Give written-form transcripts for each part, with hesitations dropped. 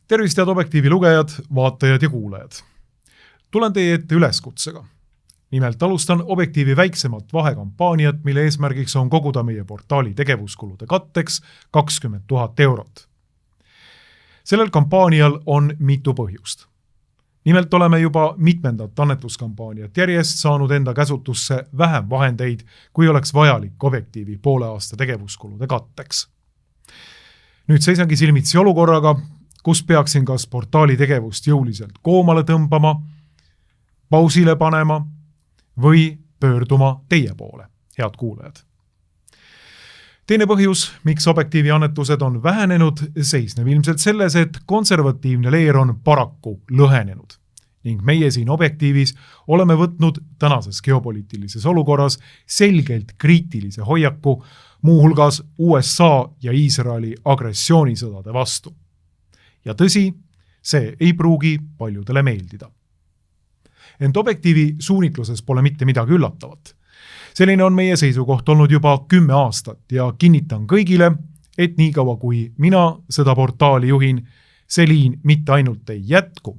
Tervist, head Objektiivi lugejad, vaatajad ja kuulajad. Tulen teie ette üleskutsega. Nimelt alustan Objektiivi väiksemat vahekampaaniat, mille eesmärgiks on koguda meie portaali tegevuskulude katteks 20 000 eurot. Sellel kampaanial on mitu põhjust. Nimelt oleme juba mitmendat annetuskampaaniat järjest saanud enda käsutusse vähem vahendeid, kui oleks vajalik Objektiivi poole aasta tegevuskulude katteks. Nüüd seisangi silmitsi olukorraga, kus peaksin kas portaali tegevust jõuliselt koomale tõmbama, pausile panema või pöörduma teie poole, head kuulajad. Teine põhjus, miks Objektiivi annetused on vähenenud, seisneb ilmselt selles, et konservatiivne leer on paraku lõhenenud ning meie siin Objektiivis oleme võtnud tänases geopoliitilises olukorras selgelt kriitilise hoiaku, muuhulgas USA ja Iisraeli agressioonisõdade vastu. Ja tõsi, see ei pruugi paljudele meeldida. Ent Objektiivi suunitluses pole mitte midagi üllatavat. Selline on meie seisukoht olnud juba 10 aastat ja kinnitan kõigile, et niikaua kui mina seda portaali juhin, see liin mitte ainult ei jätku,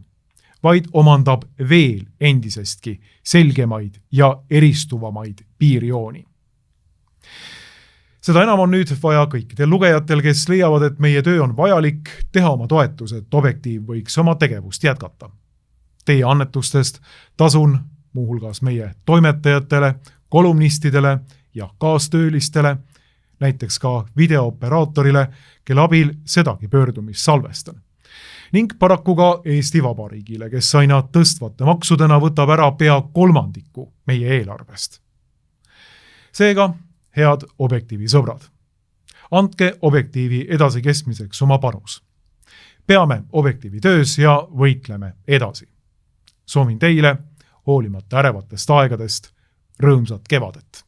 vaid omandab veel endisestki selgemaid ja eristuvamaid piirjooni. Seda enam on nüüd vaja kõikidel lugejatel, kes leiavad, et meie töö on vajalik, teha oma toetus, et Objektiiv võiks oma tegevust jätkata. Teie annetustest tasun muuhulgas meie toimetajatele, kolumnistidele ja kaastöölistele, näiteks ka videooperaatorile, kelle abil sedagi pöördumist salvestan. Ning paraku ka Eesti Vabariigile, kes aina tõstvate maksudena võtab ära pea 1/3 meie eelarvest. Seega, head Objektiivi sõbrad, andke Objektiivi edasi kestmiseks oma panus. Peame Objektiivi töös ja võitleme edasi. Soovin teile, hoolimata ärevatest aegadest, rõõmsat kevadet.